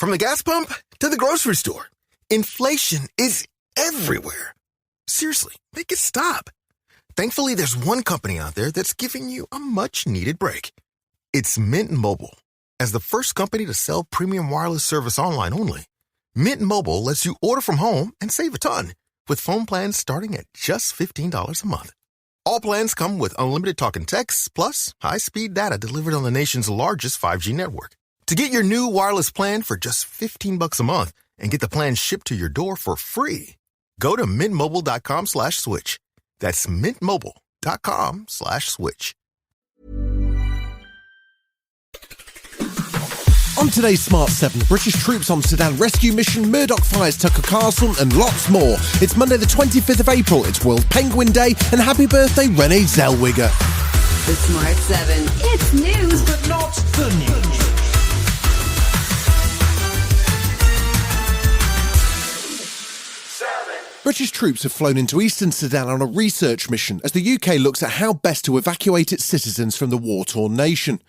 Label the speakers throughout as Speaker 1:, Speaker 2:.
Speaker 1: From the gas pump to the grocery store, inflation is everywhere. Seriously, make it stop. Thankfully, there's one company out there that's giving you a much-needed break. It's Mint Mobile. As the first company to sell premium wireless service online only, Mint Mobile lets you order from home and save a ton, with phone plans starting at just $15 a month. All plans come with unlimited talk and text, plus high-speed data delivered on the nation's largest 5G network. To get your new wireless plan for just $15 a month and get the plan shipped to your door for free, go to mintmobile.com/switch. That's mintmobile.com/switch.
Speaker 2: On today's Smart 7, British troops on Sudan rescue mission, Murdoch fires Tucker Carlson, and lots more. It's Monday the 25th of April, it's World Penguin Day, and happy birthday Renee Zellweger.
Speaker 3: The Smart 7. It's news, but not the news.
Speaker 2: British troops have flown into eastern Sudan on a research mission as the UK looks at how best to evacuate its citizens from the war-torn nation.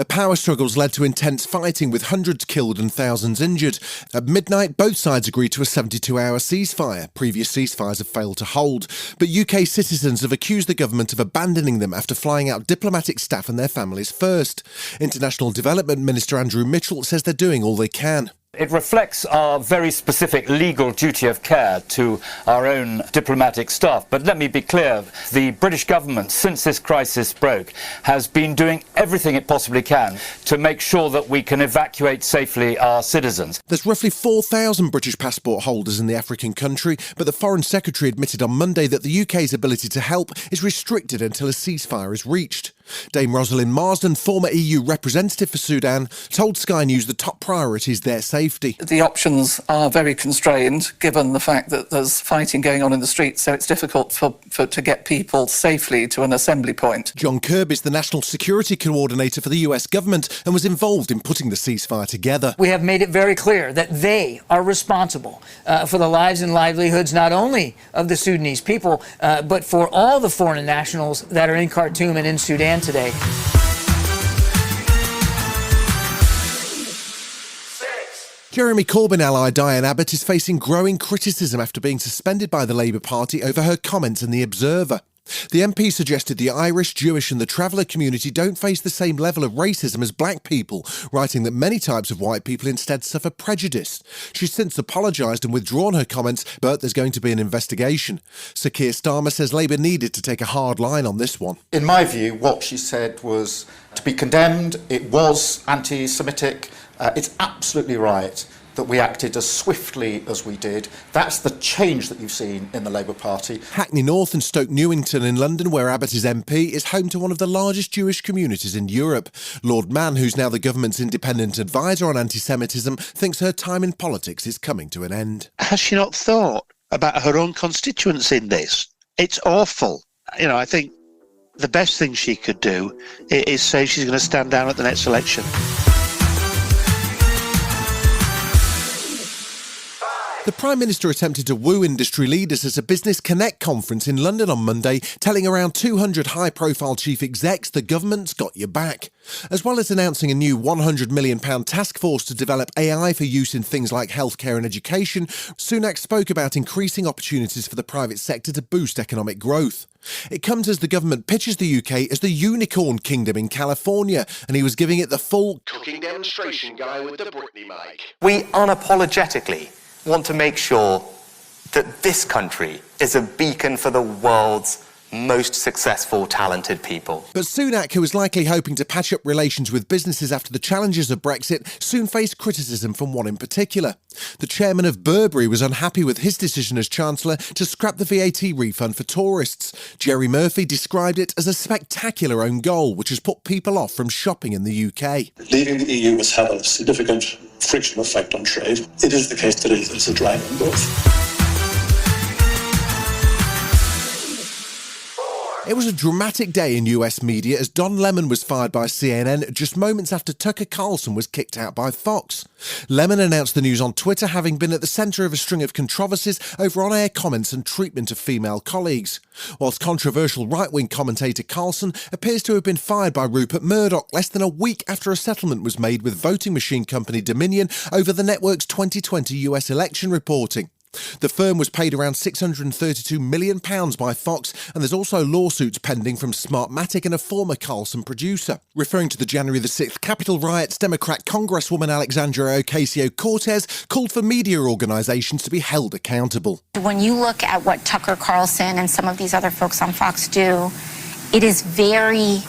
Speaker 2: Power struggles led to intense fighting with hundreds killed and thousands injured. At midnight, both sides agreed to a 72-hour ceasefire. Previous ceasefires have failed to hold, but UK citizens have accused the government of abandoning them after flying out diplomatic staff and their families first. International Development Minister Andrew Mitchell says they're doing all they can.
Speaker 4: It reflects our very specific legal duty of care to our own diplomatic staff. But let me be clear, the British government, since this crisis broke, has been doing everything it possibly can to make sure that we can evacuate safely our citizens.
Speaker 2: There's roughly 4,000 British passport holders in the African country, but the Foreign Secretary admitted on Monday that the UK's ability to help is restricted until a ceasefire is reached. Dame Rosalind Marsden, former EU representative for Sudan, told Sky News the top priority is their safety.
Speaker 5: The options are very constrained given the fact that there's fighting going on in the streets, so it's difficult to get people safely to an assembly point.
Speaker 2: John Kirby is the National Security Coordinator for the US government and was involved in putting the ceasefire together.
Speaker 6: We have made it very clear that they are responsible for the lives and livelihoods not only of the Sudanese people, but for all the foreign nationals that are in Khartoum and in Sudan today.
Speaker 2: Jeremy Corbyn ally Diane Abbott is facing growing criticism after being suspended by the Labour Party over her comments in The Observer. The MP suggested the Irish, Jewish and the traveller community don't face the same level of racism as black people, writing that many types of white people instead suffer prejudice. She's since apologised and withdrawn her comments, but there's going to be an investigation. Sir Keir Starmer says Labour needed to take a hard line on this one.
Speaker 7: In my view, what she said was to be condemned. It was anti-Semitic. It's absolutely right that we acted as swiftly as we did. That's the change that you've seen in the Labour Party.
Speaker 2: Hackney North and Stoke Newington in London, where Abbott is MP, is home to one of the largest Jewish communities in Europe. Lord Mann, who's now the government's independent advisor on anti-Semitism, thinks her time in politics is coming to an end.
Speaker 8: Has she not thought about her own constituents in this? It's awful. You know, I think the best thing she could do is say she's going to stand down at the next election.
Speaker 2: The Prime Minister attempted to woo industry leaders at a Business Connect conference in London on Monday, telling around 200 high-profile chief execs the government's got your back. As well as announcing a new £100 million task force to develop AI for use in things like healthcare and education, Sunak spoke about increasing opportunities for the private sector to boost economic growth. It comes as the government pitches the UK as the unicorn kingdom in California, and he was giving it the full
Speaker 9: cooking demonstration guy with the Britney mic.
Speaker 10: We unapologetically want to make sure that this country is a beacon for the world's most successful, talented people.
Speaker 2: But Sunak, who was likely hoping to patch up relations with businesses after the challenges of Brexit, soon faced criticism from one in particular. The chairman of Burberry was unhappy with his decision as Chancellor to scrap the VAT refund for tourists. Jerry Murphy described it as a spectacular own goal, which has put people off from shopping in the UK.
Speaker 11: Leaving the EU has had a significant friction effect on trade. It is the case that it's a drag on both.
Speaker 2: It was a dramatic day in US media as Don Lemon was fired by CNN just moments after Tucker Carlson was kicked out by Fox. Lemon announced the news on Twitter, having been at the centre of a string of controversies over on-air comments and treatment of female colleagues. Whilst controversial right-wing commentator Carlson appears to have been fired by Rupert Murdoch less than a week after a settlement was made with voting machine company Dominion over the network's 2020 US election reporting. The firm was paid around £632 million by Fox, and there's also lawsuits pending from Smartmatic and a former Carlson producer. Referring to the January the 6th Capitol riots, Democrat Congresswoman Alexandria Ocasio-Cortez called for media organisations to be held accountable.
Speaker 12: When you look at what Tucker Carlson and some of these other folks on Fox do, it is very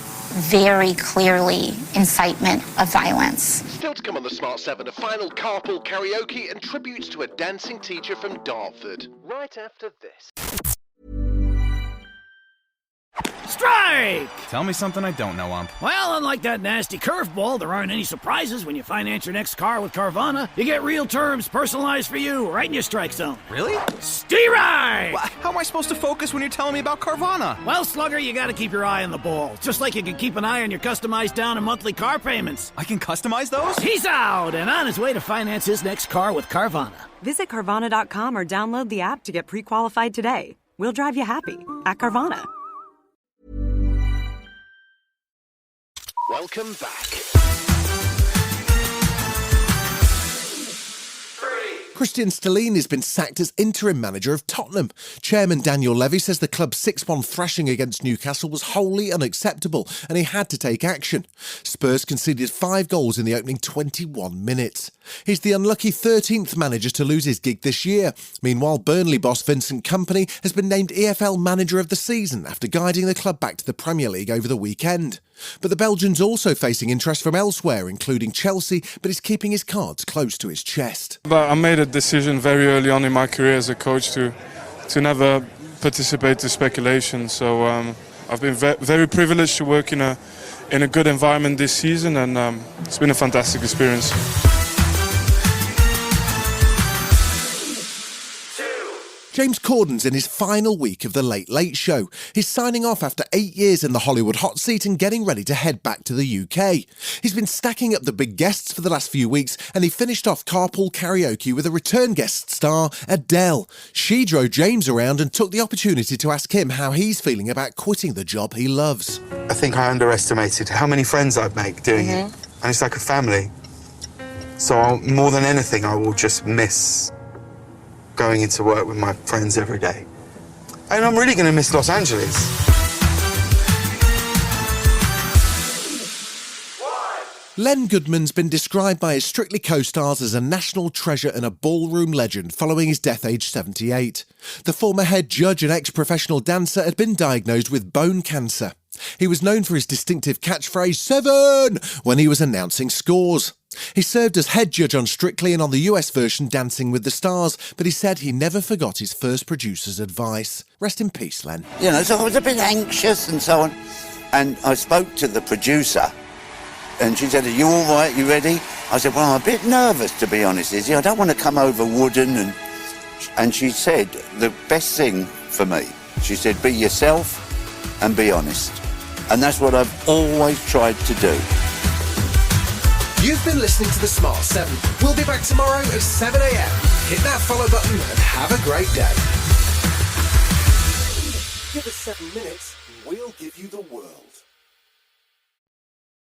Speaker 12: clearly incitement of violence.
Speaker 9: Still to come on the Smart 7, a final carpool karaoke and tributes to a dancing teacher from Dartford. Right after this.
Speaker 13: Strike! Tell me something I don't know, Ump. Well, unlike that nasty curveball, there aren't any surprises when you finance your next car with Carvana. You get real terms personalized for you right in your strike zone.
Speaker 14: Really?
Speaker 13: Steer-right!
Speaker 14: How am I supposed to focus when you're telling me about Carvana?
Speaker 13: Well, Slugger, you gotta keep your eye on the ball. Just like you can keep an eye on your customized down and monthly car payments.
Speaker 14: I can customize those?
Speaker 13: He's out and on his way to finance his next car with Carvana.
Speaker 15: Visit Carvana.com or download the app to get pre-qualified today. We'll drive you happy at Carvana.
Speaker 9: Welcome back.
Speaker 2: Christian Stellini has been sacked as interim manager of Tottenham. Chairman Daniel Levy says the club's 6-1 thrashing against Newcastle was wholly unacceptable and he had to take action. Spurs conceded 5 goals in the opening 21 minutes. He's the unlucky 13th manager to lose his gig this year. Meanwhile, Burnley boss Vincent Kompany has been named EFL Manager of the Season after guiding the club back to the Premier League over the weekend. But the Belgian's also facing interest from elsewhere, including Chelsea, but he's keeping his cards close to his chest.
Speaker 16: But I made a decision very early on in my career as a coach to never participate in speculation. So I've been very privileged to work in a good environment this season, and it's been a fantastic experience.
Speaker 2: James Corden's in his final week of The Late Late Show. He's signing off after 8 years in the Hollywood hot seat and getting ready to head back to the UK. He's been stacking up the big guests for the last few weeks, and he finished off carpool karaoke with a return guest star, Adele. She drove James around and took the opportunity to ask him how he's feeling about quitting the job he loves.
Speaker 17: I think I underestimated how many friends I'd make doing it, and it's like a family. So more than anything, I will just miss going into work with my friends every day. And I'm really going to miss Los Angeles.
Speaker 2: Len Goodman's been described by his Strictly co-stars as a national treasure and a ballroom legend following his death aged 78. The former head judge and ex-professional dancer had been diagnosed with bone cancer. He was known for his distinctive catchphrase, 7, when he was announcing scores. He served as head judge on Strictly and on the US version Dancing with the Stars, but he said he never forgot his first producer's advice. Rest in peace, Len.
Speaker 18: You know, so I was a bit anxious and so on. And I spoke to the producer and she said, "Are you all right? You ready?" I said, "Well, I'm a bit nervous, to be honest, Izzy. I don't want to come over wooden." And she said, the best thing for me, she said, "Be yourself and be honest." And that's what I've always tried to do.
Speaker 19: You've been listening to The Smart 7. We'll be back tomorrow at 7 a.m. Hit that follow button and have a great day. Give us 7 minutes and we'll give you the world.